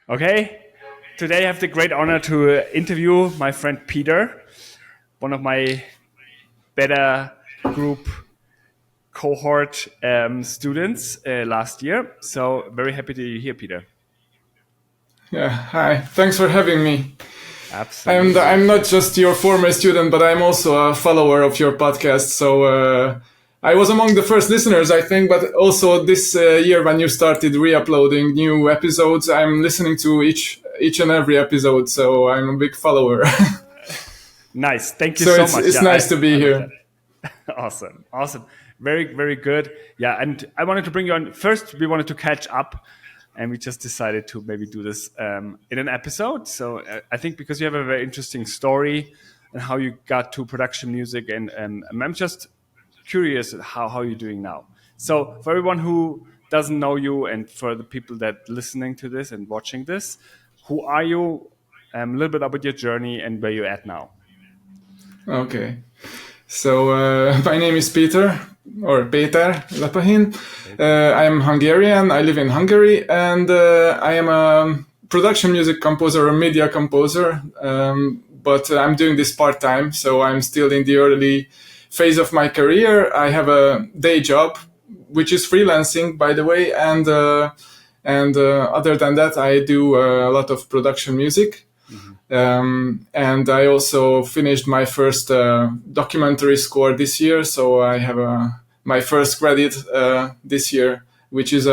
Okay, today I have the great honor to interview my friend Peter, one of my better group cohort students last year. So very happy to hear Peter. Yeah, hi. Thanks for having me. And Absolutely. I'm not just your former student, but I'm also a follower of your podcast. So I was among the first listeners, I think, but also this year when you started re-uploading new episodes, I'm listening to each and every episode. So I'm a big follower. Nice. Thank you So so it's much. it's Yeah, nice to be I love here. that. Awesome. Awesome. Very, very good. Yeah. And I wanted to bring you on. First, we wanted to catch up and we just decided to maybe do this in an episode. So I think because you have a very interesting story and how you got to production music. And I'm just curious how you're doing now. So for everyone who doesn't know you and for the people that listening to this and watching this, who are you? A little bit about your journey and where you're at now. Okay. So my name is Peter, or Péter Lepahin. I'm Hungarian. I live in Hungary, and I am a production music composer, a media composer. But I'm doing this part time, so I'm still in the early phase of my career. I have a day job, which is freelancing, by the way, and other than that, I do a lot of production music. Mhm. And I also finished my first documentary score this year, so I have my first credit this year, which is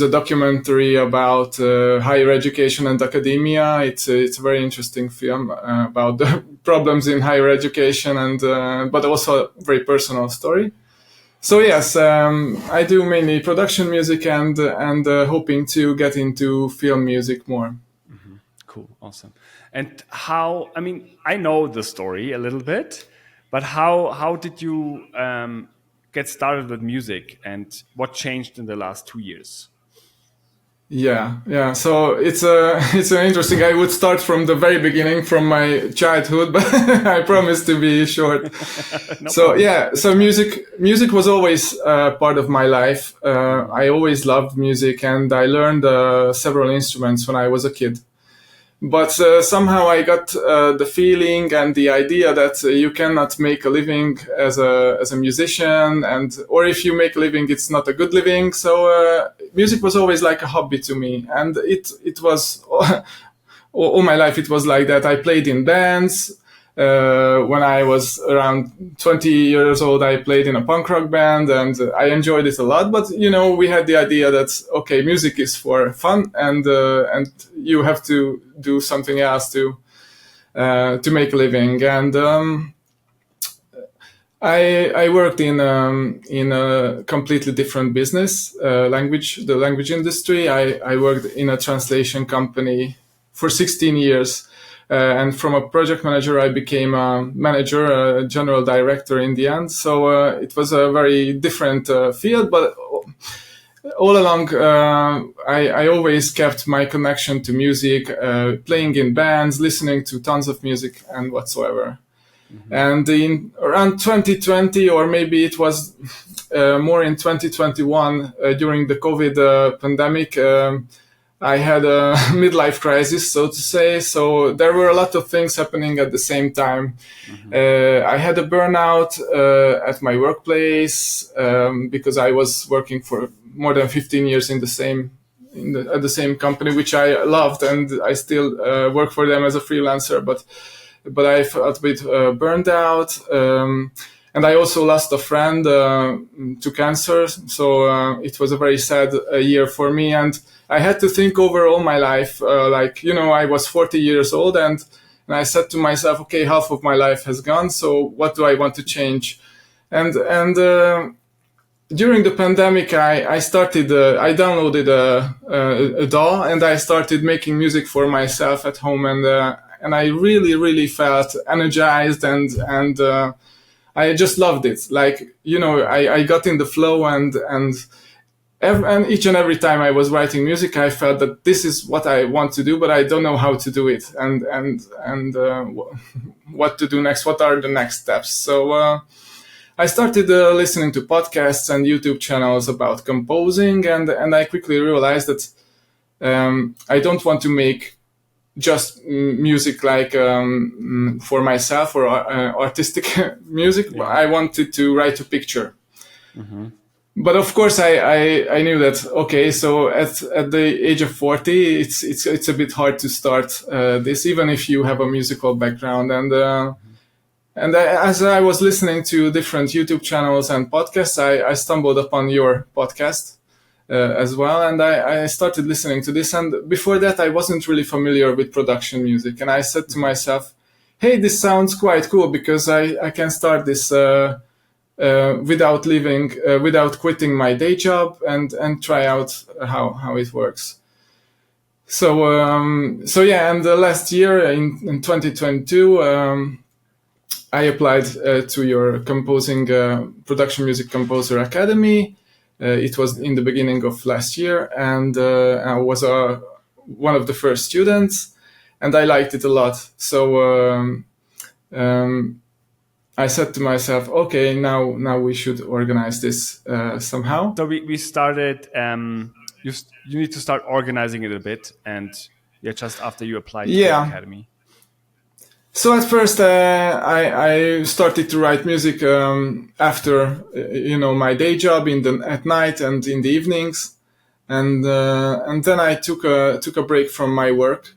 a documentary about higher education and academia. It's a very interesting film about the problems in higher education, and but also a very personal story. So yes, I do mainly production music and hoping to get into film music more. Mhm. Cool, awesome. And how? I mean, I know the story a little bit, but how did you get started with music, and what changed in the last 2 years? Yeah. So it's an interesting. I would start from the very beginning, from my childhood, but I promise to be short. No So problem. yeah, Take so your time. music was always part of my life. Mhm. I always loved music, and I learned several instruments when I was a kid. But somehow I got the feeling and the idea that you cannot make a living as a musician, and or if you make a living, it's not a good living. So music was always like a hobby to me, and it was all my life. It was like that. I played in bands. When I was around 20 years old, I played in a punk rock band, and I enjoyed it a lot. But we had the idea that okay, music is for fun, and you have to do something else to make a living. And I worked in a completely different business, the language industry. I worked in a translation company for 16 years. And from a project manager, I became a manager, a general director in the end. So it was a very different field, but all along, I always kept my connection to music, playing in bands, listening to tons of music and whatsoever. Mhm. And in around 2020, or maybe it was more in 2021, during the COVID pandemic, I had a midlife crisis, so to say. So there were a lot of things happening at the same time. Mhm. I had a burnout at my workplace because I was working for more than 15 years at the same company, which I loved, and I still work for them as a freelancer. But I felt a bit burned out. And I also lost a friend to cancer. So it was a very sad year for me. And I had to think over all my life. I was 40 years old, and I said to myself, okay, half of my life has gone. So what do I want to change? And during the pandemic, I downloaded a DAW, and I started making music for myself at home, and I really, really felt energized, and I just loved it. Like, I got in the flow, and each and every time I was writing music, I felt that this is what I want to do, but I don't know how to do it, and what to do next. What are the next steps? So I started listening to podcasts and YouTube channels about composing, and I quickly realized that I don't want to make just music like for myself or artistic music. Yeah. I wanted to write a picture. Mm-hmm. But of course, I knew that, okay, so at the age of 40, it's a bit hard to start this, even if you have a musical background. As I was listening to different YouTube channels and podcasts, I stumbled upon your podcast as well, and I started listening to this. And before that, I wasn't really familiar with production music, and I said to myself, "Hey, this sounds quite cool because I can start this without quitting my day job and try out how it works." So yeah, and last year in 2022. I applied to your composing production music composer academy. It was in the beginning of last year, and I was one of the first students, and I liked it a lot. So I said to myself, okay, now we should organize this somehow. So we started. You need to start organizing it a bit, and yeah, just after you applied to the academy. So at first, I started to write music after my day job at night and in the evenings, and then I took a break from my work,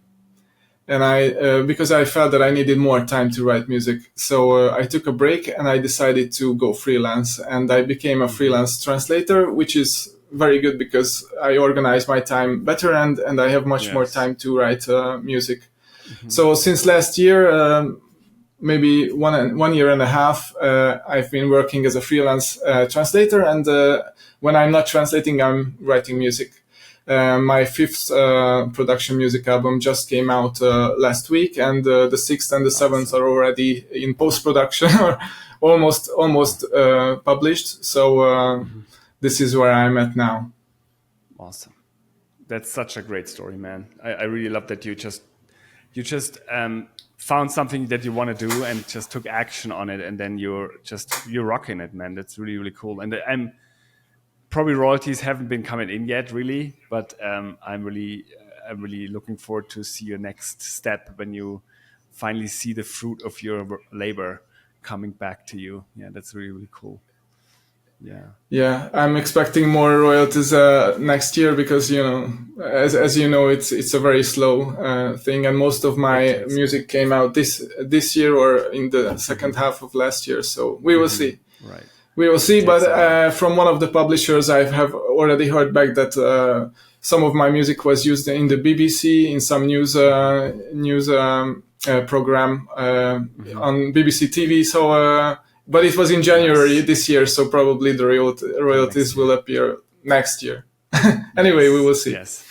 and because I felt that I needed more time to write music. So I took a break and I decided to go freelance, and I became a freelance translator, which is very good because I organize my time better and I have much more time to write music. Mm-hmm. So since last year, maybe 1 year and a half, I've been working as a freelance translator, and when I'm not translating, I'm writing music. My fifth production music album just came out last week, and the sixth and the seventh are already in post-production or almost published. So this is where I'm at now. Awesome. That's such a great story, man. I really love that you just found something that you want to do and just took action on it, and then you're rocking it, man. That's really, really cool. And I'm probably royalties haven't been coming in yet, really, but I'm really looking forward to see your next step when you finally see the fruit of your labor coming back to you. Yeah, that's really, really cool. Yeah, I'm expecting more royalties next year because as you know, it's a very slow thing, and most of my music came out this year or in the second half of last year. So we will see. Right. We will see. But from one of the publishers, I have already heard back that some of my music was used in the BBC in some news program on BBC TV. So. But it was in January this year, so probably the royalties will appear next year. Anyway, we will see. Yes.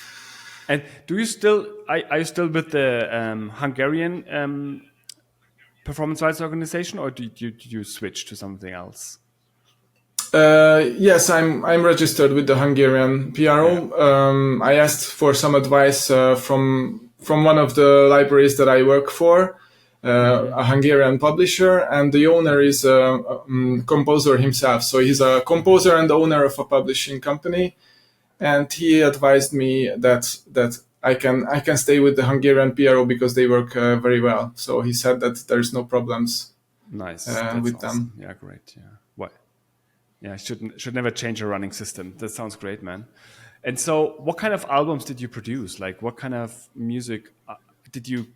And do you still are you still with the Hungarian performance rights organization, or did you switch to something else? Yes, I'm registered with the Hungarian PRO. Yeah. I asked for some advice from one of the libraries that I work for. A Hungarian publisher, and the owner is a composer himself. So he's a composer and owner of a publishing company, and he advised me that I can stay with the Hungarian PRO because they work very well. So he said that there's no problems. Nice. With awesome. them. Yeah, great. Yeah. What? Yeah, should never change a running system. That sounds great, man. And so, what kind of albums did you produce? Like, what kind of music did you?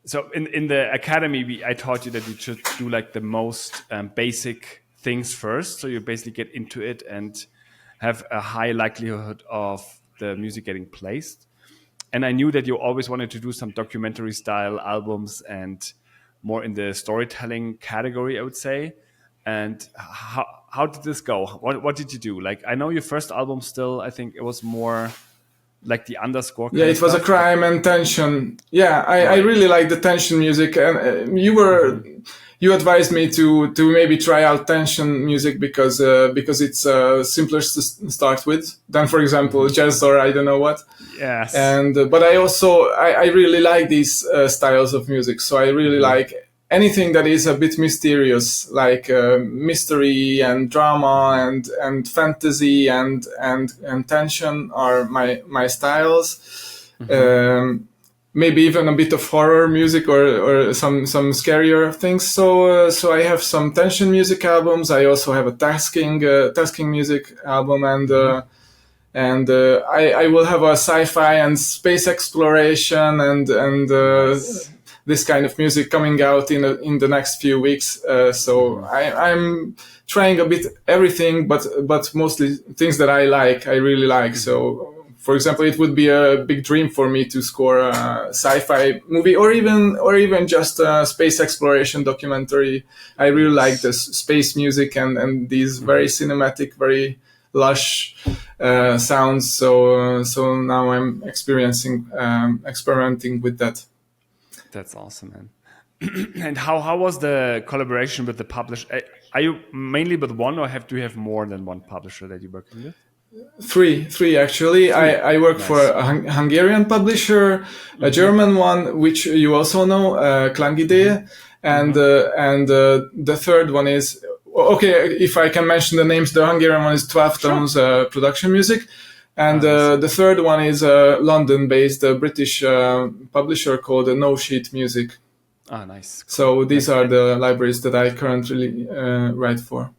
So in the academy, I taught you that you should do like the most basic things first. So you basically get into it and have a high likelihood of the music getting placed. And I knew that you always wanted to do some documentary style albums and more in the storytelling category, I would say. And how did this go? What did you do? Like, I know your first album still, I think it was more like the underscore. Yeah, it was a crime and tension. Yeah, I really like the tension music, and you advised me to maybe try out tension music because it's simpler to start with than, for example, jazz or I don't know what. Yes. And but I really like these styles of music. So I really like anything that is a bit mysterious, like mystery and drama and fantasy and tension are my styles. Maybe even a bit of horror music or some scarier things. So I have some tension music albums. I also have a tasking music album, and I will have a sci-fi and space exploration and Nice. this kind of music coming out in the next few weeks. So I'm trying a bit everything, but mostly things that I really like. So, for example, it would be a big dream for me to score a sci-fi movie, or even just a space exploration documentary. I really like this space music and these very cinematic, very lush sounds. So now I'm experimenting with that. That's awesome, man. And how was the collaboration with the publisher? Are you mainly with one, or do you have more than one publisher that you're working with? Three actually. I work for Nice. a Hungarian publisher, a German one, which you also know, Klangidee, and the third one is, okay, if I can mention the names, the Hungarian one is 12 Tones Production Music, and the third one is a London-based British publisher called No Sheet Music. Ah, nice. Cool. So these are the libraries that I currently write for.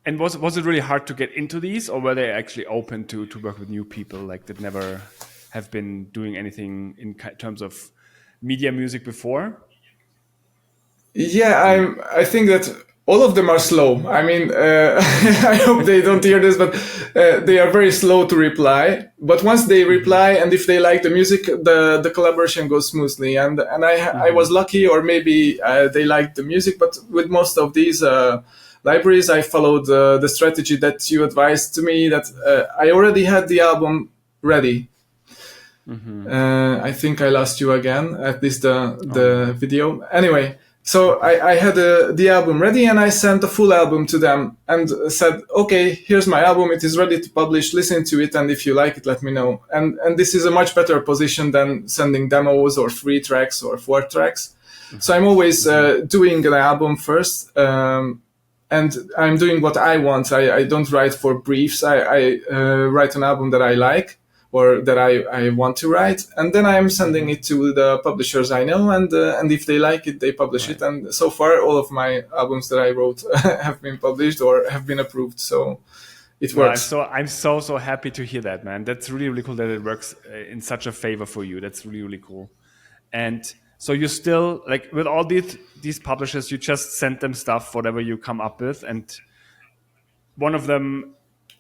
And was it really hard to get into these, or were they actually open to work with new people, like that never have been doing anything in terms of media music before? Yeah, I think that all of them are slow. I mean, I hope they don't hear this, but they are very slow to reply. But once they reply, and if they like the music, the collaboration goes smoothly. And I was lucky, or maybe they liked the music. But with most of these libraries, I followed the strategy that you advised to me. That I already had the album ready. I think I lost you again, at least the video. Anyway. So I had the album ready, and I sent a full album to them and said, okay, here's my album. It is ready to publish. Listen to it. And if you like it, let me know. And this is a much better position than sending demos or 3 tracks or 4 tracks. So I'm always doing an album first. And I'm doing what I want. I don't write for briefs. I write an album that I like, or that I want to write, and then I'm sending it to the publishers I know, and if they like it, they publish it. And so far, all of my albums that I wrote have been published or have been approved. So it works. I'm so happy to hear that, man. That's really cool that it works in such a favor for you. That's really cool. And so you still, like, with all these publishers, you just send them stuff, whatever you come up with, and one of them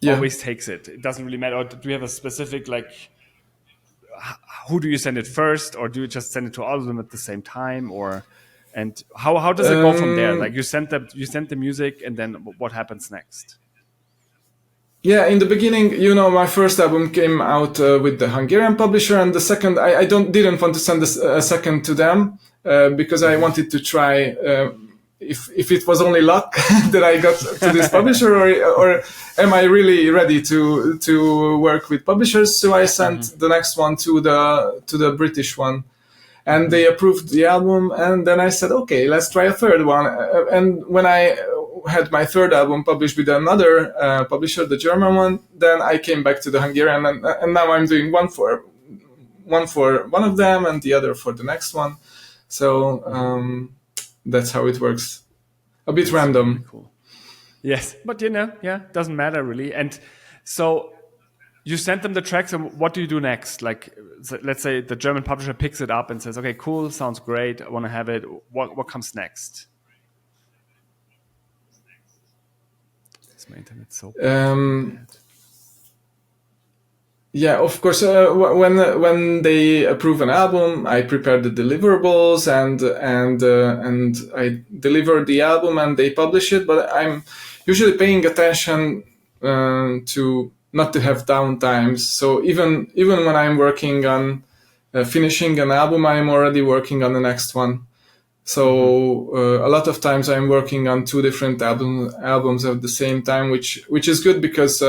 always takes it. It doesn't really matter. Or do you have a specific, like, who do you send it first, or do you just send it to all of them at the same time, or and how does it go from there? Like, you send the music, and then what happens next? Yeah, in the beginning, my first album came out with the Hungarian publisher, and the second, I didn't want to send a second to them because I wanted to try if it was only luck that I got to this publisher, or am I really ready to work with publishers? So I sent the next one to the British one, and they approved the album. And then I said, okay, let's try a third one. And when I had my third album published with another publisher, the German one, then I came back to the Hungarian, and now I'm doing one for one of them and the other for the next one. So that's how it works. A bit random. Really cool. Yes, but doesn't matter really. And so you send them the tracks, and what do you do next? Like, let's say the German publisher picks it up and says, okay, cool, sounds great, I want to have it. What comes next? Is my internet so bad? Yeah, of course. When they approve an album, I prepare the deliverables and I deliver the album and they publish it. But I'm usually paying attention to not to have downtimes. So even when I'm working on finishing an album, I'm already working on the next one. So a lot of times I'm working on 2 different albums at the same time, which is good because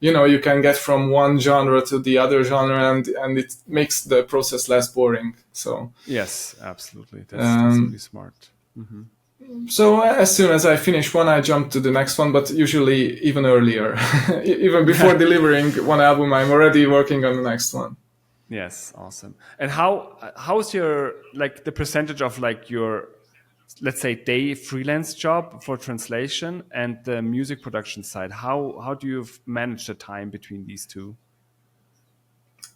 you can get from one genre to the other genre, and it makes the process less boring. So yes, absolutely, that's really smart. So as soon as I finish one, I jump to the next one, but usually even earlier. Even before delivering one album, I'm already working on the next one. Yes, awesome. And how's your like the percentage of like your, let's say, day freelance job for translation and the music production side? How do you manage the time between these two?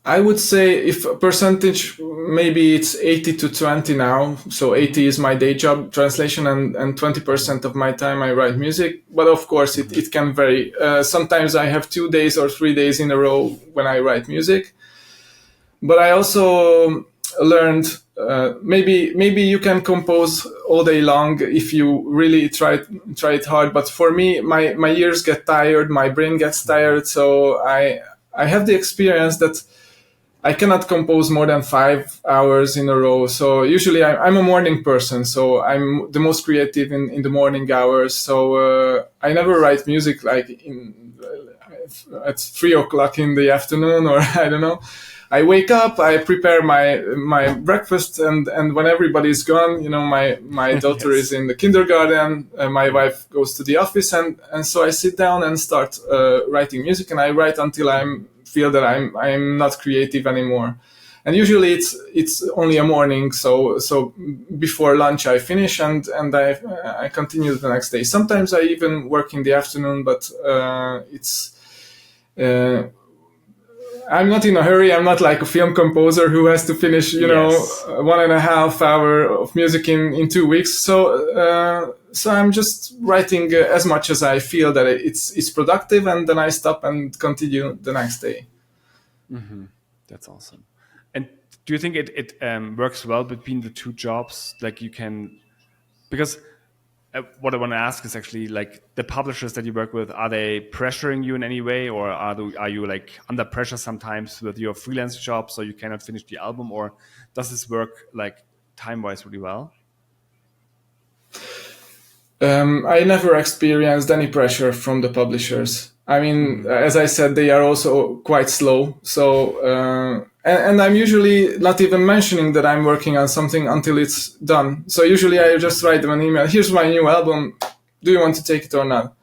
I would say if a percentage, maybe it's 80 to 20 now. So 80 is my day job translation, and 20% of my time I write music. But of course, it can vary. Sometimes I have 2 days or 3 days in a row when I write music. But I also learned maybe you can compose all day long if you really try it hard. But for me, my ears get tired, my brain gets tired. So I have the experience that I cannot compose more than 5 hours in a row. So usually I'm a morning person. So I'm the most creative in the morning hours. So I never write music like at 3 o'clock in the afternoon, or I don't know. I wake up, I prepare my breakfast, and when everybody's gone, my daughter Yes. is in the kindergarten, my wife goes to the office, and so I sit down and start writing music, and I write until I feel that I'm not creative anymore. And usually it's only a morning, so before lunch I finish, and I continue the next day. Sometimes I even work in the afternoon, but it's. I'm not in a hurry. I'm not like a film composer who has to finish, Yes. 1.5 hour of music in 2 weeks. So I'm just writing as much as I feel that it's productive, and then I stop and continue the next day. That's awesome. And do you think it works well between the two jobs? Like you can, because what I want to ask is actually like the publishers that you work with, are they pressuring you in any way, or are you like under pressure sometimes with your freelance job so you cannot finish the album, or does this work like time wise really well? I never experienced any pressure from the publishers. I mean, as I said, they are also quite slow. So, and I'm usually not even mentioning that I'm working on something until it's done. So usually I just write them an email. Here's my new album. Do you want to take it or not?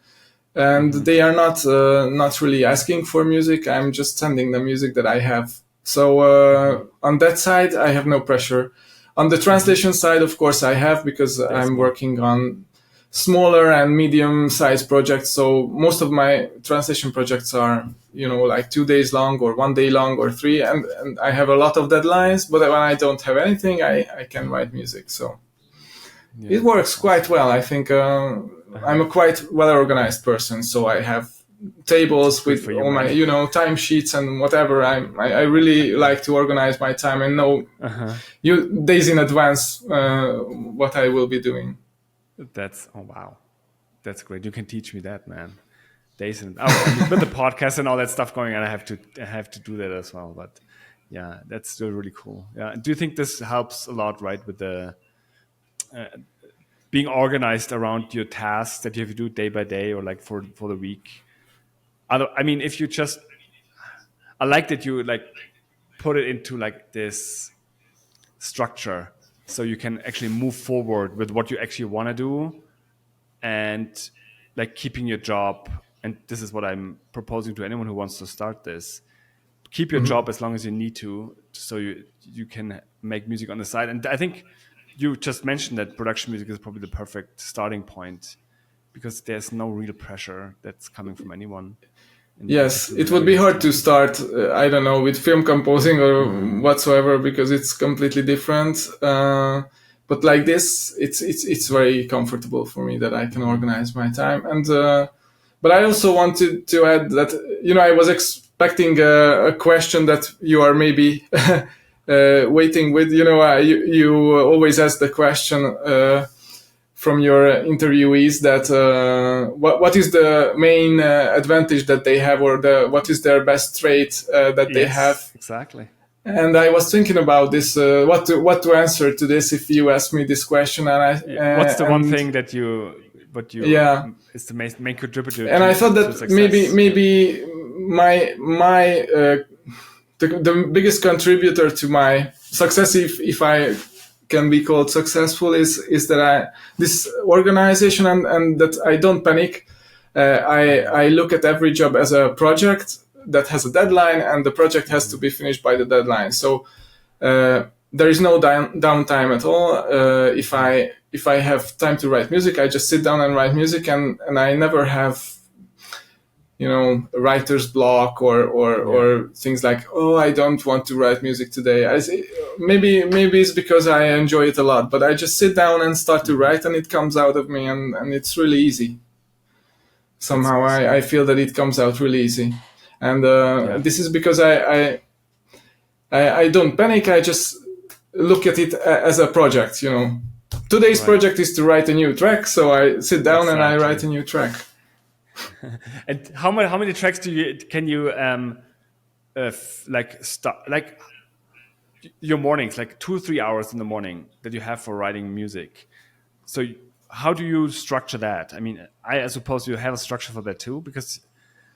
And they are not really asking for music. I'm just sending the music that I have. So on that side, I have no pressure. On the translation side, of course, I have, because I'm working on smaller and medium-sized projects. So most of my translation projects are, like 2 days long, or 1 day long, or three. And I have a lot of deadlines. But when I don't have anything, I can write music. So it works quite well. I think I'm a quite well-organized person. So I have tables with for you, all my, timesheets and whatever. I really like to organize my time and know days in advance what I will be doing. Oh wow, that's great. You can teach me that, man. Days and with the podcast and all that stuff going on, I have to do that as well. But yeah, that's still really cool. Yeah, do you think this helps a lot, right, with the being organized around your tasks that you have to do day by day, or like for the week? I mean, if you just, I like that you like put it into like this structure, so you can actually move forward with what you actually want to do, and like keeping your job. And this is what I'm proposing to anyone who wants to start this: keep your job as long as you need to, so you can make music on the side. And I think you just mentioned that production music is probably the perfect starting point, because there's no real pressure that's coming from anyone. And you Yes, just do it would whatever be you have hard to. to start, I don't know, with film composing or whatsoever, because it's completely different. But like this, it's very comfortable for me that I can organize my time. And but I also wanted to add that, I was expecting a question that you are maybe waiting with. You always ask the question from your interviewees that what is the main advantage that they have, or what is their best trait that they have. Yes, exactly. And I was thinking about this, what to answer to this if you ask me this question. What's the one And thing that what you yeah, is the main contributor and I thought to that success? maybe my the biggest contributor to my success, if I can be called successful is that this organization, and that I don't panic. I look at every job as a project that has a deadline, and the project has to be finished by the deadline. So there is no downtime at all. If I have time to write music, I just sit down and write music, and I never have, a writer's block or things like, oh, I don't want to write music today. Maybe it's because I enjoy it a lot, but I just sit down and start to write, and it comes out of me, and it's really easy. Somehow I feel that it comes out really easy, and this is because I don't panic. I just look at it as a project. Today's project is to write a new track, so I sit down and I write a new track. And how many tracks can you start your mornings, like 2-3 hours in the morning that you have for writing music? So how do you structure that? I mean, I suppose you have a structure for that too, because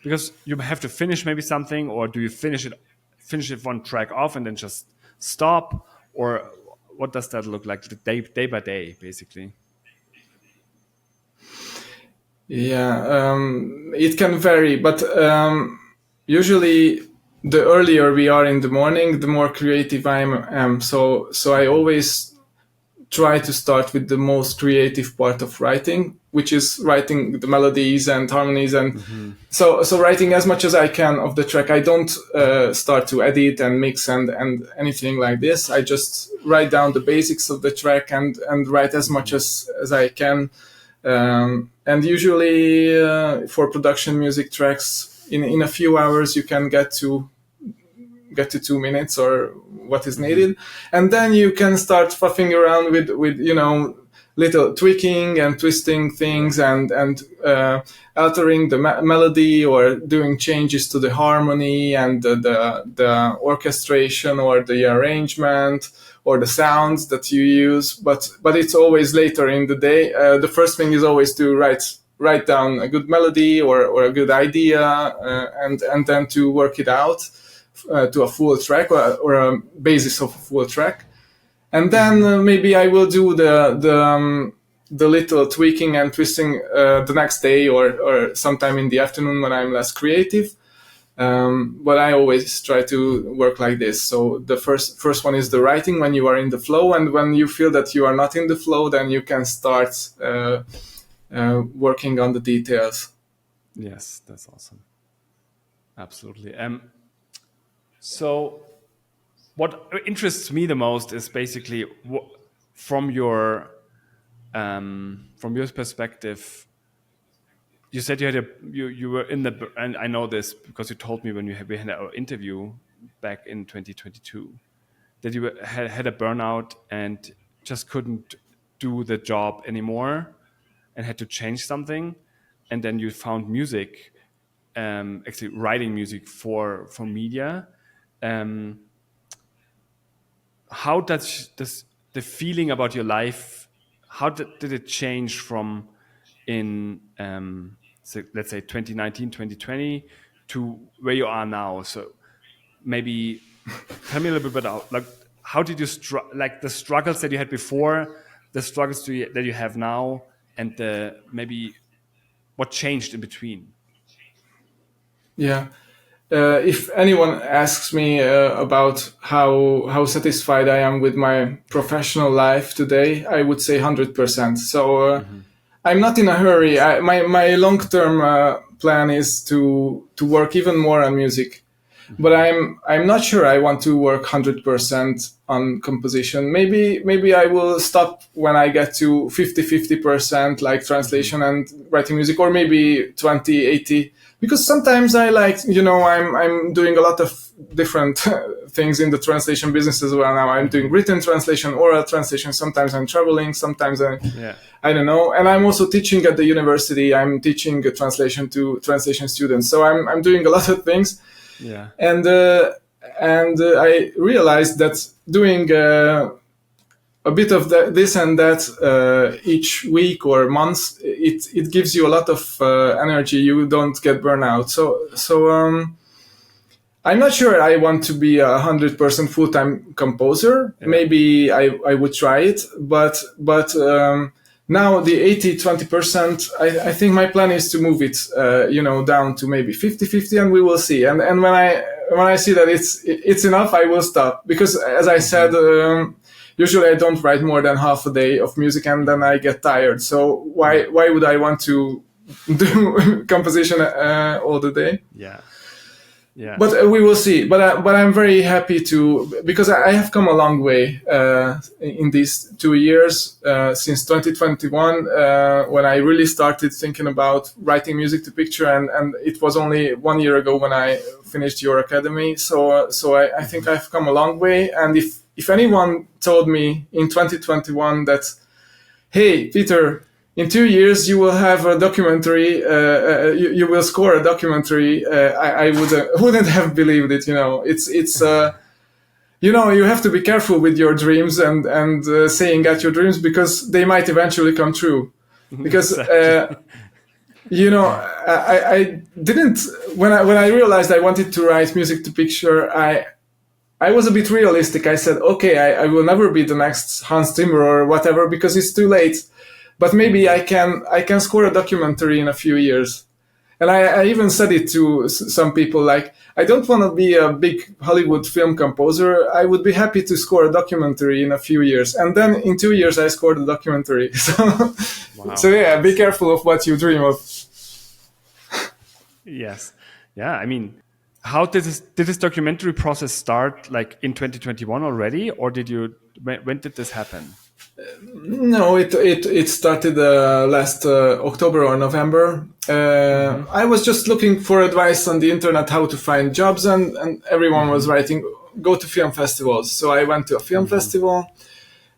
you have to finish maybe something, or do you finish it one track off and then just stop, or what does that look like day by day, basically? Yeah, it can vary, but usually the earlier we are in the morning, the more creative I am. So I always try to start with the most creative part of writing, which is writing the melodies and harmonies, and so writing as much as I can of the track. I don't start to edit and mix and anything like this. I just write down the basics of the track and write as much as I can. And usually for production music tracks, in a few hours you can get to 2 minutes or what is needed, and then you can start fuffing around with little tweaking and twisting things and altering the melody, or doing changes to the harmony and the orchestration or the arrangement or the sounds that you use. But it's always later in the day. The first thing is always to write down a good melody or a good idea, and then to work it out to a full track or a basis of a full track. And then maybe I will do the little tweaking and twisting the next day or sometime in the afternoon when I'm less creative. But I always try to work like this. So the first one is the writing, when you are in the flow, and when you feel that you are not in the flow, then you can start working on the details. Yes, that's awesome. Absolutely. So what interests me the most is basically from your perspective. You said you were in the, and I know this because you told me when we had our interview back in 2022 that you had a burnout and just couldn't do the job anymore and had to change something, and then you found music, actually writing music for media. How does the feeling about your life, how did it change from in let's say 2019, 2020 to where you are now? So maybe tell me a little bit about, like, how did you the struggles that you had before, the struggles that you have now, and maybe what changed in between? Yeah. If anyone asks me about how satisfied I am with my professional life today, I would say 100%. So I'm not in a hurry. My long-term plan is to work even more on music, but I'm not sure I want to work 100% on composition. Maybe I will stop when I get to 50% like translation and writing music, or maybe 20-80. Because sometimes I like, I'm doing a lot of different things in the translation business as well now. I'm doing written translation, oral translation. Sometimes I'm traveling. Sometimes I don't know. And I'm also teaching at the university. I'm teaching translation to translation students. So I'm doing a lot of things. Yeah. And I realized that doing a bit of this and that each week or month, it gives you a lot of energy. You don't get burnout. So I'm not sure I want to be 100% full-time composer. Yeah. Maybe I would try it, but now the 80-20%, I think my plan is to move it, down to maybe 50-50, and we will see. And when I see that it's enough, I will stop, because as I said, usually I don't write more than half a day of music, and then I get tired. So why would I want to do composition all the day? Yeah. Yeah. But we will see. But I'm very happy because I have come a long way in these 2 years since 2021 when I really started thinking about writing music to picture, and it was only 1 year ago when I finished your academy. So I think I've come a long way. And if anyone told me in 2021 that, hey, Peter, in 2 years you will have a documentary, you will score a documentary, I wouldn't have believed it. It's you have to be careful with your dreams and saying at your dreams, because they might eventually come true. Because I didn't, when I realized I wanted to write music to picture, I was a bit realistic. I said, okay, I will never be the next Hans Zimmer or whatever, because it's too late. But maybe I can score a documentary in a few years. And I even said it to some people, like, I don't want to be a big Hollywood film composer. I would be happy to score a documentary in a few years. And then in 2 years, I scored a documentary. So yeah, be careful of what you dream of. Yes. Yeah. I mean, how did this documentary process start, like in 2021 already? Or when did this happen? No, it started last October or November. I was just looking for advice on the internet how to find jobs, and everyone was writing, go to film festivals. So I went to a film festival,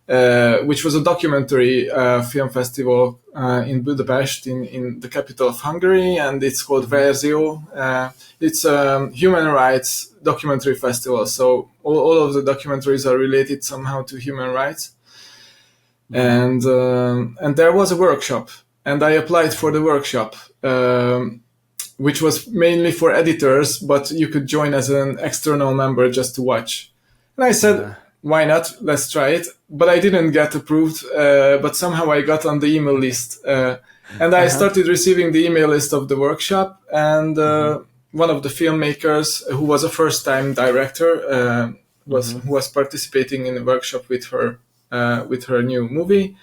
which was a documentary film festival in Budapest, in the capital of Hungary, and it's called Verzió. It's a human rights documentary festival. So all of the documentaries are related somehow to human rights. And there was a workshop, and I applied for the workshop, which was mainly for editors, but you could join as an external member just to watch. And I said, why not? Let's try it. But I didn't get approved, but somehow I got on the email list. And I started receiving the email list of the workshop, and one of the filmmakers, who was a first-time director, who was participating in the workshop with her new movie,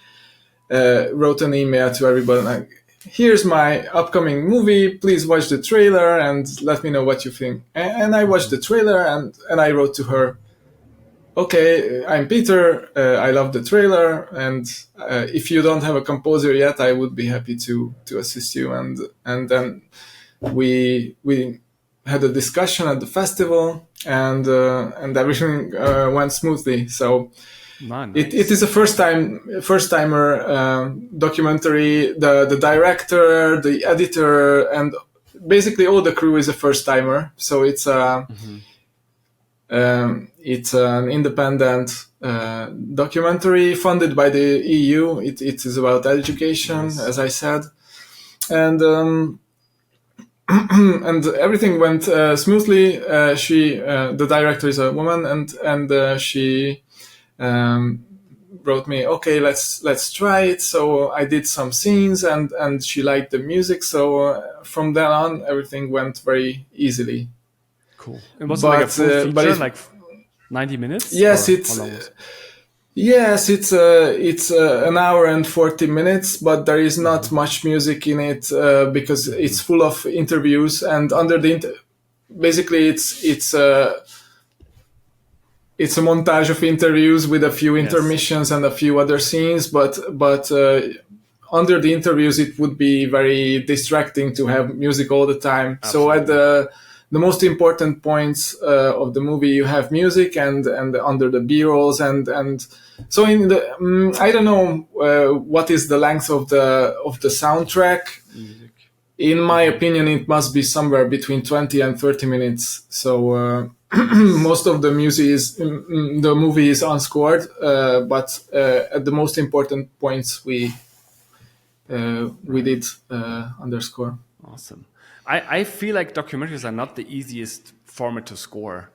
wrote an email to everybody like, here's my upcoming movie, please watch the trailer and let me know what you think. And I watched the trailer, and I wrote to her, okay, I'm Peter, I love the trailer, and if you don't have a composer yet, I would be happy to assist you. And then we had a discussion at the festival, and everything went smoothly. So nice. It is a first-timer documentary. The director, the editor, and basically all the crew is a first-timer. So it's an independent documentary funded by the EU. It is about education, as I said, and and everything went smoothly. The director is a woman, and she wrote me, okay, let's try it. So I did some scenes, and she liked the music. So from then on, everything went very easily. Cool. It was like a full feature, like 90 minutes. Yes, it's an hour and 40 minutes, but there is not much music in it because it's full of interviews, and under basically it's a montage of interviews with a few intermissions and a few other scenes, but under the interviews it would be very distracting to have music all the time. Absolutely. So at the most important points of the movie you have music, and under the B-rolls, and so in the I don't know what is the length of the soundtrack. Music. In my opinion, it must be somewhere between 20 and 30 minutes. So most of the movie is unscored, but at the most important points we did underscore. Awesome. I feel like documentaries are not the easiest format to score?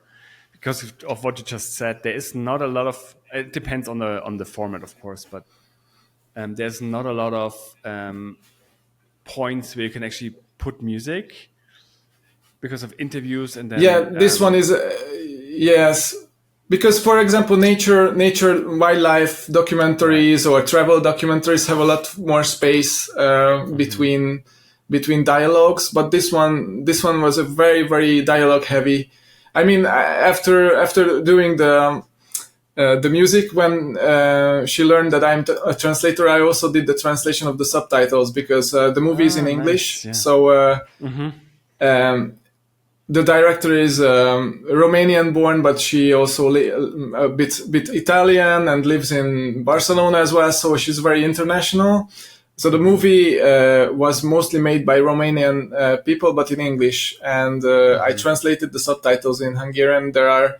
Because of what you just said, there is not a lot of. It depends on the format, of course, but there's not a lot of points where you can actually put music because of interviews and Yeah, then this one is yes, because for example, nature, wildlife documentaries or travel documentaries have a lot more space between dialogues. But this one was a very dialogue heavy. I mean, after doing the music, when she learned that I'm a translator, I also did the translation of the subtitles because the movie is in English. nice, yeah. So um, the director is Romanian born, but she also a bit Italian and lives in Barcelona as well. So she's very international. So the movie was mostly made by Romanian people, but in English. And I translated the subtitles in Hungarian. There are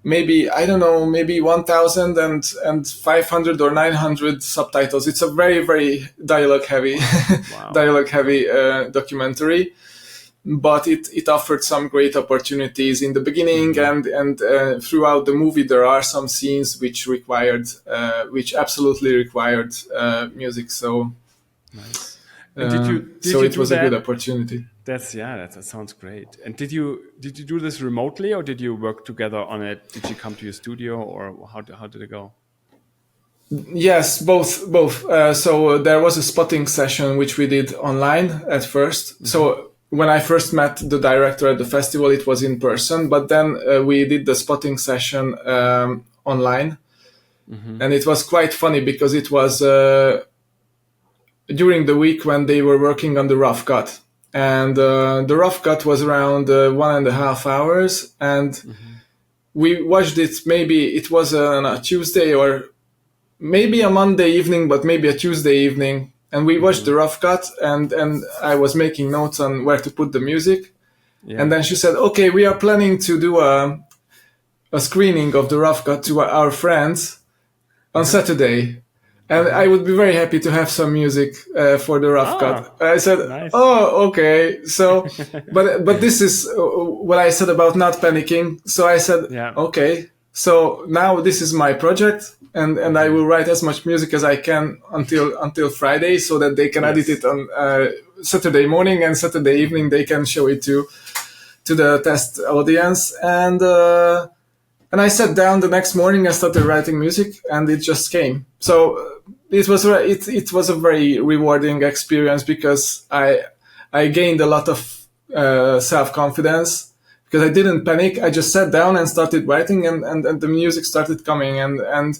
maybe, I don't know, maybe 1,500 or 900 subtitles. It's a very dialogue heavy, dialogue heavy documentary. But it offered some great opportunities in the beginning, and throughout the movie there are some scenes which absolutely required music. So, nice. And did you it do was a that? good opportunity. That sounds great. And did you do this remotely, or did you work together on it? Did you come to your studio, or how did it go? Yes, both. So there was a spotting session which we did online at first. So when I first met the director at the festival, it was in person, but then we did the spotting session online. And it was quite funny because it was during the week when they were working on the rough cut. And the rough cut was around 1.5 hours. And we watched it, maybe it was on a Tuesday or maybe a Monday evening, but maybe a Tuesday evening. And we watched the rough cut, and I was making notes on where to put the music. Yeah. And then she said, okay, we are planning to do a screening of the rough cut to our friends on Saturday. And I would be very happy to have some music for the rough cut. I said, nice. Oh, okay. So, but this is what I said about not panicking. So I said, okay, so now this is my project. And I will write as much music as I can until Friday, so that they can edit it on Saturday morning, and Saturday evening they can show it to the test audience. And I sat down the next morning and started writing music, and it just came. So it was a very rewarding experience because I gained a lot of self-confidence. Because I didn't panic, I just sat down and started writing, and the music started coming, and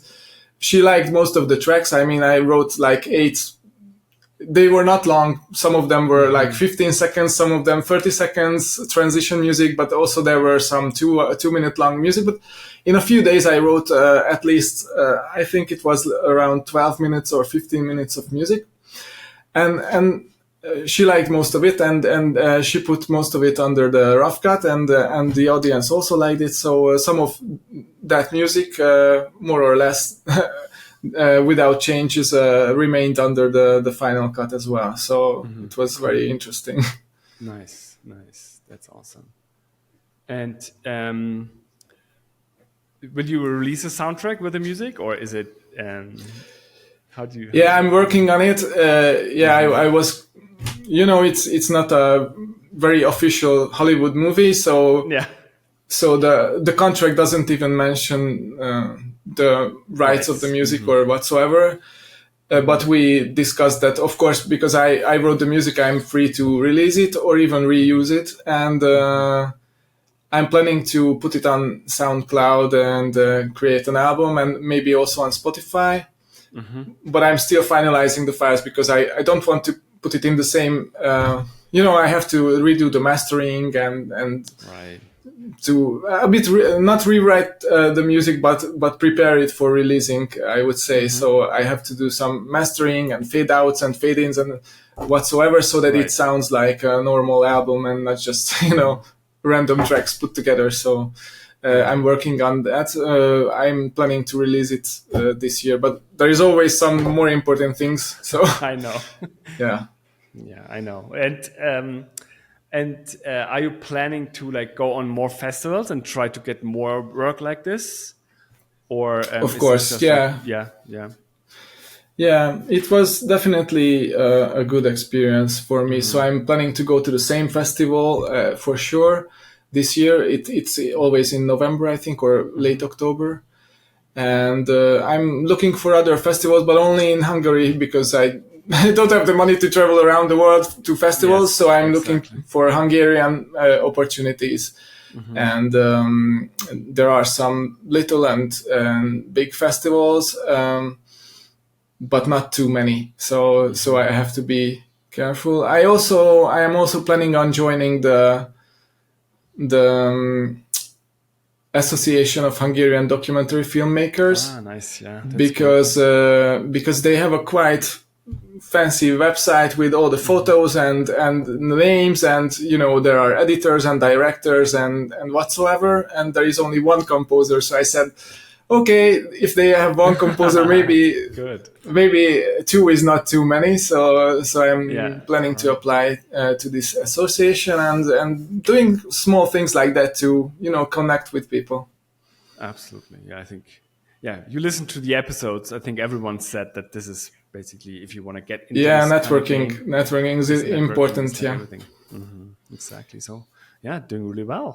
she liked most of the tracks. I mean, I wrote like 8. They were not long. Some of them were like 15 seconds, some of them 30 seconds transition music, but also there were some 2-minute long music. But in a few days, I wrote at least, I think it was around 12 minutes or 15 minutes of music. And she liked most of it, and she put most of it under the rough cut, and the audience also liked it. So some of that music, more or less, without changes, remained under the final cut as well. So it was very interesting. Nice, that's awesome. And will you release a soundtrack with the music, or is it? How do you? Yeah, I'm working on it. I was. It's not a very official Hollywood movie, so So the contract doesn't even mention the rights of the music or whatsoever. But we discussed that, of course, because I wrote the music, I'm free to release it or even reuse it, and I'm planning to put it on SoundCloud and create an album, and maybe also on Spotify. But I'm still finalizing the files because I don't want to put it in the same, I have to redo the mastering and to a bit not rewrite the music, but prepare it for releasing, I would say. So I have to do some mastering and fade outs and fade ins and whatsoever, so that it sounds like a normal album and not just, random tracks put together. So I'm working on that. I'm planning to release it this year, but there is always some more important things. So I know. Yeah, I know. And And are you planning to like go on more festivals and try to get more work like this, or Of is this course, just like yeah. yeah, yeah, Yeah, it was definitely a good experience for me. So mm-hmm. I'm planning to go to the same festival for sure this year. It's always in November, I think, or late Mm-hmm. October. And I'm looking for other festivals, but only in Hungary because I I don't have the money to travel around the world to festivals. So Yes, I'm looking exactly. for Hungarian opportunities, Mm-hmm. and there are some little and big festivals. But not too many. So Mm-hmm. I have to be careful. I am also planning on joining the Association of Hungarian Documentary Filmmakers Ah, nice. Yeah, that's good. because they have a quite fancy website with all the Mm-hmm. photos and names, and there are editors and directors and whatsoever, and there is only one composer. So I said, okay, if they have one composer, Good. maybe two is not too many. So I'm Yeah. planning to Right. apply to this association and doing small things like that to connect with people. Absolutely. Yeah, I think. Yeah, you listen to the episodes. I think everyone said that this is basically if you want to get into Yeah, this kind of game, networking is this networking is important. like Yeah. everything. Hmm. Exactly. So yeah, doing really well.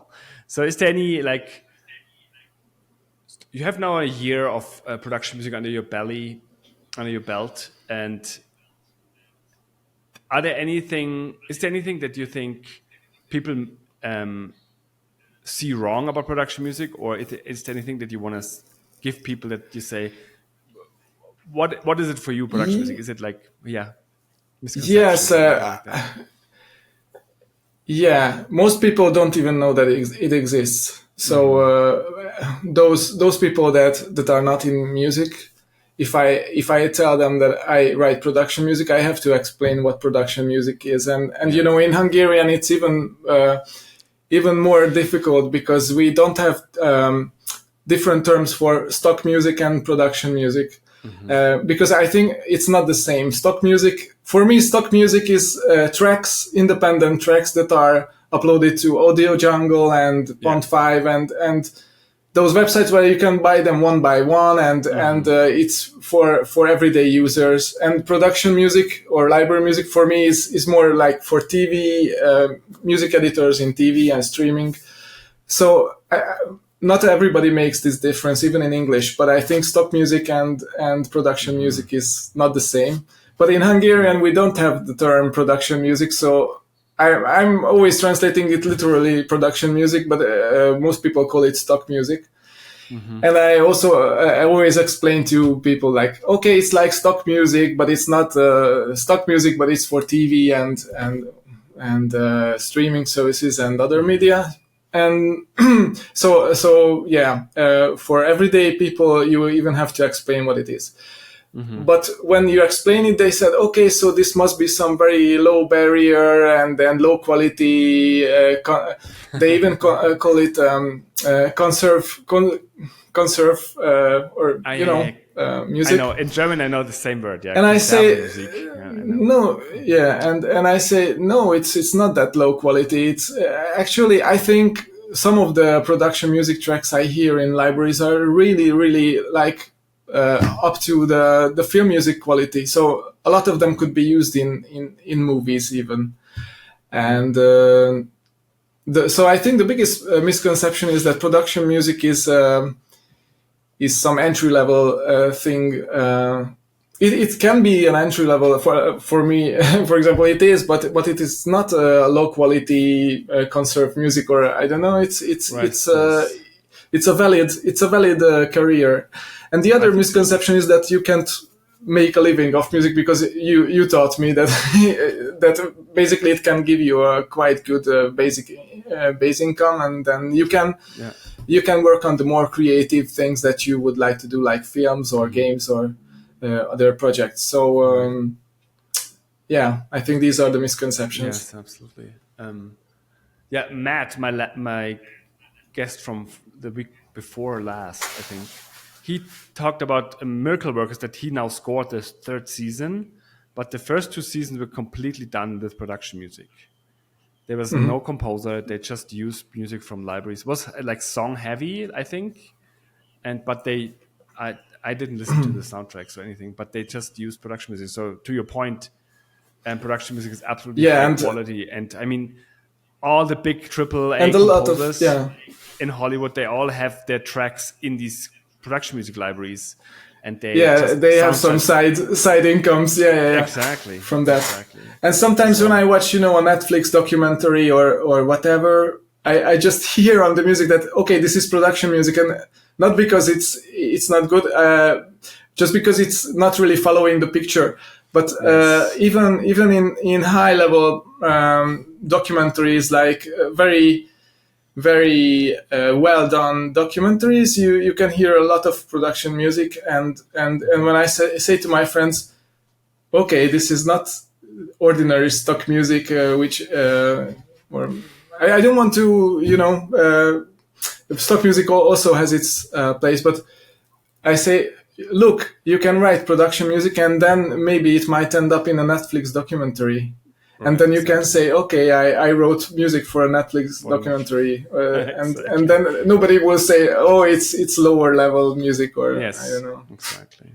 So is there any like you have now a year of production music under your belly, under your belt, and are there anything? Is there anything that you think people um, see wrong about production music, or is there anything that you want to give people that you say, what is it for you, production music? Ye- Is it like yeah, yes. misconceptions or anything like that? Yeah, most people don't even know that it exists. So Hmm. those people that are not in music, if I tell them that I write production music, I have to explain what production music is, and Yeah. in Hungarian it's even more difficult because we don't have different terms for stock music and production music. Hmm. Because I think it's not the same. Stock music, for me, stock music is tracks, independent tracks that are uploaded to Audio Jungle and Yeah. Pond 5 and those websites where you can buy them one by one, and Hmm. it's for everyday users. And production music or library music for me is more like for TV, music editors in TV and streaming. So not everybody makes this difference, even in English. But I think stock music and production Hmm. music is not the same. But in Yeah. Hungarian, we don't have the term production music, so I'm always translating it literally production music, but most people call it stock music. Hmm. And I always explain to people like, okay, it's like stock music, but it's not stock music, but it's for TV and streaming services and other Hmm. media. And so yeah, for everyday people, you even have to explain what it is. Hmm. But when you explain it, they said, okay, so this must be some very low barrier and low quality. They even call it conserve or I I know music. in German I know the same word. Yeah, And I say, Konservenmusik. Yeah, I know. no, yeah, and I say, no, it's not that low quality. It's actually, I think some of the production music tracks I hear in libraries are really, really like up to the film music quality. So a lot of them could be used in movies even. And so I think the biggest misconception is that production music is some entry level thing. It can be an entry level for me, for example, it is, but it is not a low quality conserved music, or I don't know. Right. Yes. It's a valid career. And the I other think so too. misconception is that you can't make a living off music, because you taught me that that basically it can give you a quite good base income, and then Yeah. you can work on the more creative things that you would like to do, like films or Hmm. games or other projects. So Right. yeah, I think these are the misconceptions. Yes, absolutely. Yeah, Matt, my guest from the week before last, I think, he talked about Miracle Workers that he now scored this third season, but the first two seasons were completely done with production music. There was no composer. They just used music from libraries. It was like song heavy, I think. But I didn't listen to the soundtracks or anything, but they just used production music. So to your point, production music is absolutely Yeah, high and quality. And I mean, all the big AAA and a lot of composers in Hollywood, they all have their tracks in these production music libraries, and they have some side incomes. Yeah. Exactly. From that. Exactly. And sometimes when I watch, a Netflix documentary or whatever, I just hear on the music that, okay, this is production music, and not because it's not good, just because it's not really following the picture. But even in high level documentaries, like very well done documentaries, you can hear a lot of production music, and when I say to my friends, okay, this is not ordinary stock music, which or I don't want to, stock music also has its place, but I say, look, you can write production music, and then maybe it might end up in a Netflix documentary. Right, and then you can say, okay, I wrote music for a Netflix documentary, and then nobody will say, oh, it's lower level music, or I don't know. Exactly.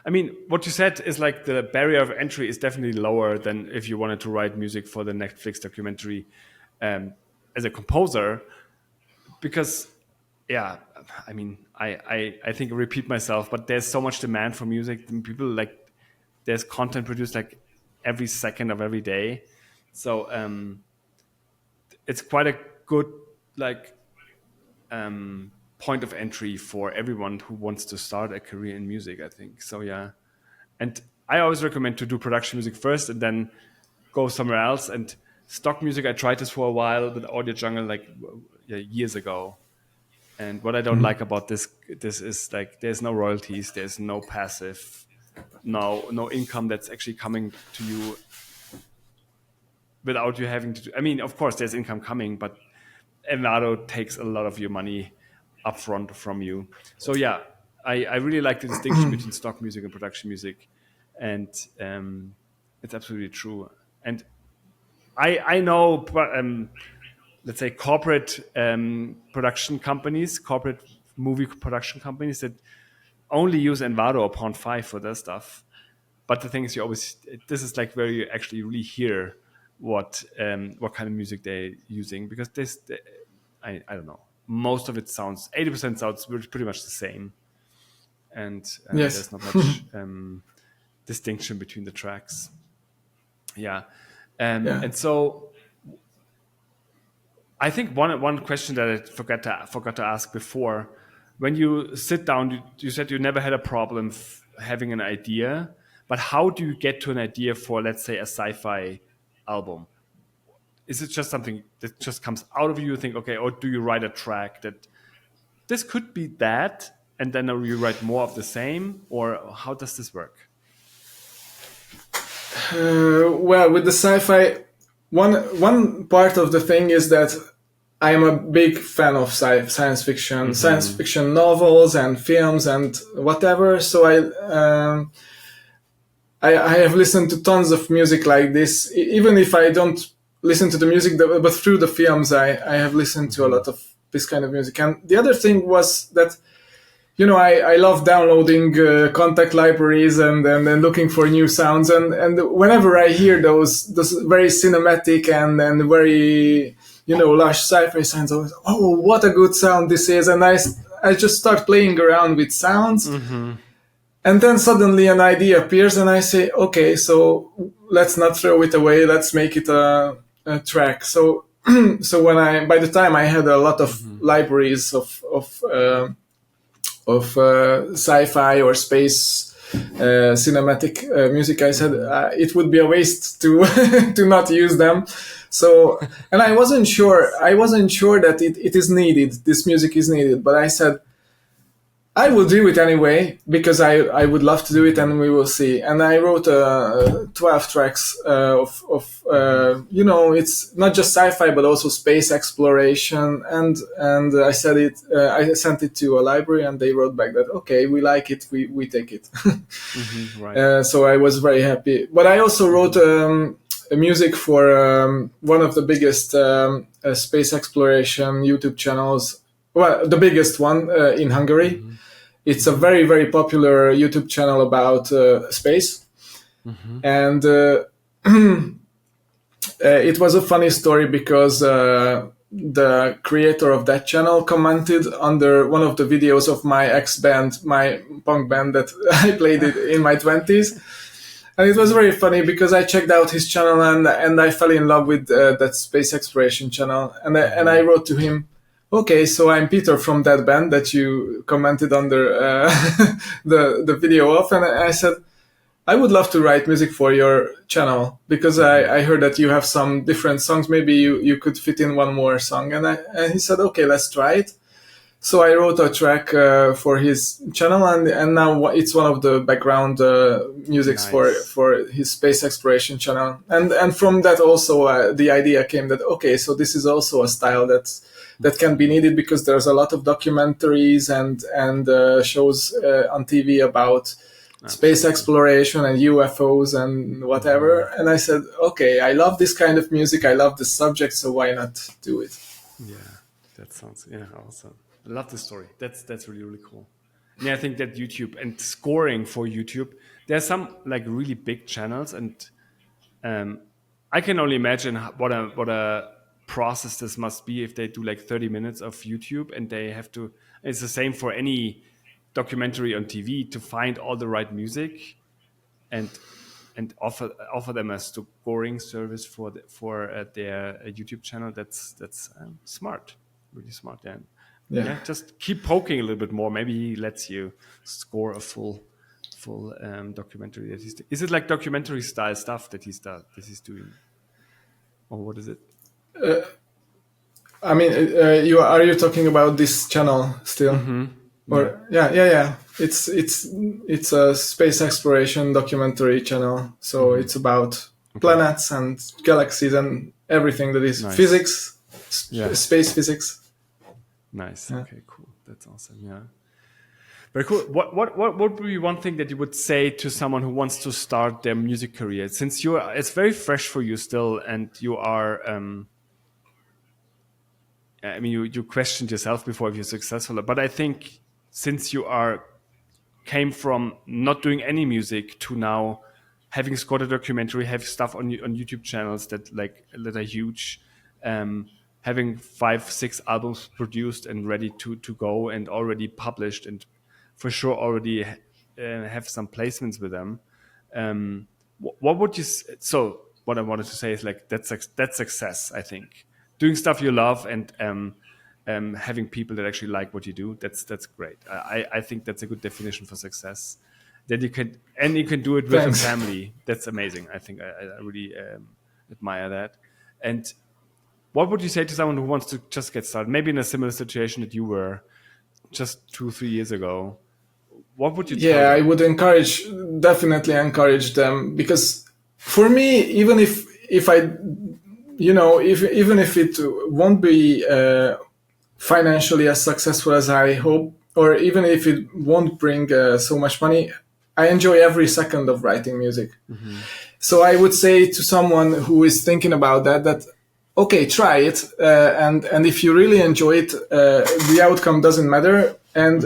I mean, what you said is like the barrier of entry is definitely lower than if you wanted to write music for the Netflix documentary as a composer, because, yeah, I mean, I think I repeat myself, but there's so much demand for music. People like, there's content produced like every second of every day. So it's quite a good point of entry for everyone who wants to start a career in music, I think. So yeah. And I always recommend to do production music first and then go somewhere else. And stock music, I tried this for a while with Audio Jungle years ago. And what I don't like about this is like there's no royalties, there's no passive, no income that's actually coming to you without you having to do. I mean, of course, there's income coming, but Envato takes a lot of your money upfront from you. So yeah, I really like the distinction between stock music and production music, and it's absolutely true. And I know, let's say, corporate production companies, corporate movie production companies that only use Envato or Pond 5 for their stuff. But the thing is, this is like where you actually really hear what kind of music they're using, because I don't know, most of it sounds, 80% sounds pretty much the same, and there's not much distinction between the tracks. And so I think one question that I forgot to ask before, when you sit down, you said you never had a problem having an idea, but how do you get to an idea for, let's say, a sci-fi album? Is it just something that just comes out of you? You think, okay, or do you write a track that this could be that, and then you write more of the same, or how does this work? Well, with the sci-fi, one part of the thing is that I am a big fan of science fiction novels and films and whatever. So I have listened to tons of music like this, even if I don't listen to the music, but through the films, I have listened to a lot of this kind of music. And the other thing was that, I love downloading contact libraries and looking for new sounds. And whenever I hear those very cinematic and very, lush sci-fi sounds, I was, oh, what a good sound this is. And I just start playing around with sounds. Mm-hmm. And then suddenly an idea appears and I say, okay, so let's not throw it away. Let's make it a track. So by the time I had a lot of libraries of sci-fi or space cinematic music, I said it would be a waste to to not use them. So, and I wasn't sure that it is needed. This music is needed, but I said, I will do it anyway, because I would love to do it, and we will see. And I wrote 12 tracks of it's not just sci-fi, but also space exploration. And I said I sent it to a library, and they wrote back that, okay, we like it, we take it. Right. So I was very happy. But I also wrote music for one of the biggest space exploration YouTube channels. Well, the biggest one in Hungary. Mm-hmm. It's a very, very popular YouTube channel about space. Mm-hmm. And it was a funny story because the creator of that channel commented under one of the videos of my ex-band, my punk band that I played it in my 20s. And it was very funny because I checked out his channel and I fell in love with that space exploration channel. And I wrote to him, okay, so I'm Peter from that band that you commented under the video of. And I said, I would love to write music for your channel because I heard that you have some different songs. Maybe you could fit in one more song. And he said, okay, let's try it. So I wrote a track for his channel, and now it's one of the background musics for his space exploration channel. And from that also the idea came that, okay, so this is also a style that can be needed because there's a lot of documentaries and shows on TV about space exploration and UFOs and whatever. And I said, okay, I love this kind of music. I love the subject, so why not do it? Yeah, that sounds awesome. I love the story. That's really, really cool. Yeah, I think that YouTube and scoring for YouTube, there's some like really big channels, and I can only imagine what a process this must be if they do like 30 minutes of YouTube and they have to. It's the same for any documentary on TV to find all the right music and offer them a scoring service for their YouTube channel. That's smart, really smart. Yeah, just keep poking a little bit more. Maybe he lets you score a full documentary. Is it like documentary style stuff that he's doing, or what is it? I mean, are you talking about this channel still? Mm-hmm. Or yeah. It's a space exploration documentary channel. So it's about planets and galaxies and everything that is physics, space physics. Nice. Yeah. Okay, cool. That's awesome. Yeah. Very cool. What would be one thing that you would say to someone who wants to start their music career? Since it's very fresh for you still, and you are, I mean, you questioned yourself before if you're successful, but I think since you came from not doing any music to now having scored a documentary, have stuff on YouTube channels that are huge, having 5-6 albums produced and ready to go and already published, and for sure already have some placements with them. What would you? So what I wanted to say is like that's success. I think doing stuff you love and having people that actually like what you do. That's great. I think that's a good definition for success. That you can do it with a family. That's amazing. I think I really admire that. And what would you say to someone who wants to just get started? Maybe in a similar situation that you were just 2-3 years ago. What would you tell them? I would definitely encourage them, because for me, even if it won't be financially as successful as I hope, or even if it won't bring so much money, I enjoy every second of writing music. Mm-hmm. So I would say to someone who is thinking about that okay, try it, and if you really enjoy it, the outcome doesn't matter. And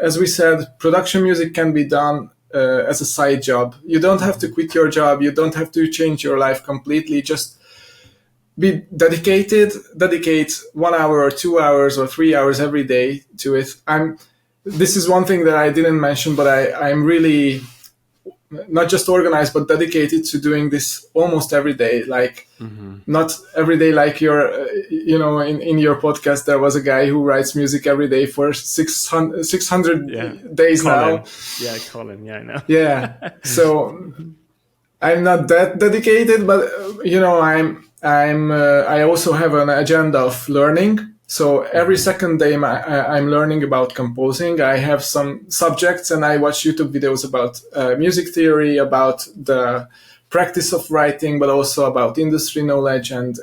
as we said, production music can be done as a side job. You don't have to quit your job. You don't have to change your life completely. Just be dedicated. Dedicate 1 hour or 2 hours or 3 hours every day to it. This is one thing that I didn't mention, but I'm really not just organized, but dedicated to doing this almost every day. Like not every day, like in your podcast, there was a guy who writes music every day for 600 days Colin. now. Yeah, Colin. Yeah, I know. Yeah. So I'm not that dedicated, but I also have an agenda of learning. So every second day I'm learning about composing. I have some subjects and I watch YouTube videos about music theory, about the practice of writing, but also about industry knowledge and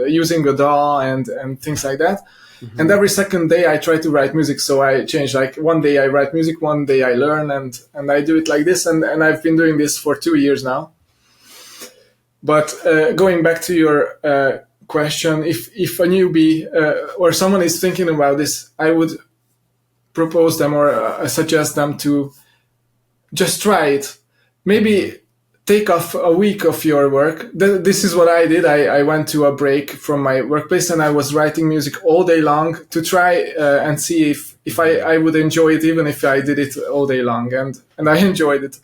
using a DAW and things like that. Mm-hmm. And every second day I try to write music. So I change, like one day I write music, one day I learn, and I do it like this. And I've been doing this for 2 years now. But going back to your question, if a newbie or someone is thinking about this, I would propose them or suggest them to just try it. Maybe take off a week of your work. This is what I did. I went to a break from my workplace and I was writing music all day long to try and see if I would enjoy it, even if I did it all day long. And I enjoyed it.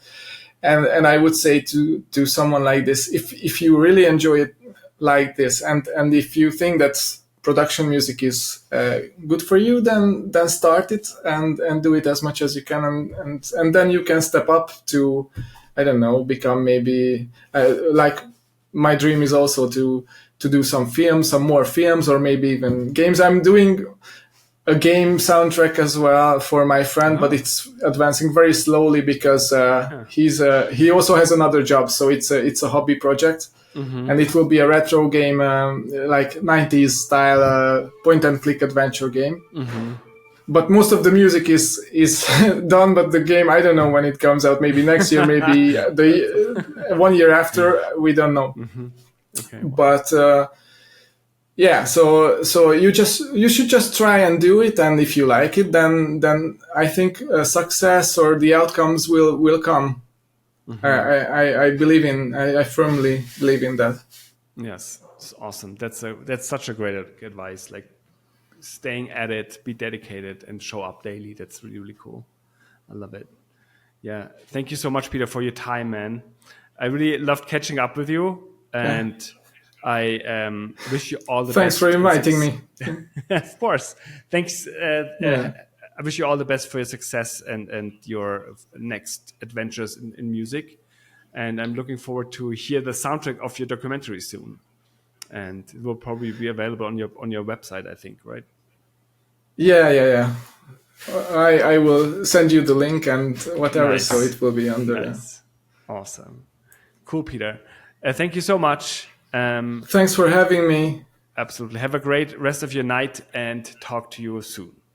And I would say to someone like this, if you really enjoy it like this, and if you think that production music is good for you, then start it and do it as much as you can, and then you can step up to, I don't know, become maybe like my dream is also to do some more films, or maybe even games. I'm doing a game soundtrack as well for my friend, but it's advancing very slowly because he also has another job, so it's a hobby project. And it will be a retro game, like 90s style point and click adventure game. But most of the music is done, but the game, I don't know when it comes out, maybe next year, maybe the 1 year after, we don't know. Okay. But yeah, so you should just try and do it, and if you like it, then I think success or the outcomes will come. I believe I firmly believe in that. Yes, it's awesome. That's such a great advice. Like staying at it, be dedicated, and show up daily. That's really, really cool. I love it. Yeah, thank you so much, Peter, for your time, man. I really loved catching up with you, and I wish you all the Thanks best. for inviting me. Of course. Thanks. I wish you all the best for your success and your next adventures in music. And I'm looking forward to hear the soundtrack of your documentary soon. And it will probably be available on your website, I think, right? Yeah. I will send you the link and whatever, Nice. so it will be under. Nice. Awesome. Cool, Peter. Thank you so much. Thanks for having me. Absolutely. Have a great rest of your night and talk to you soon.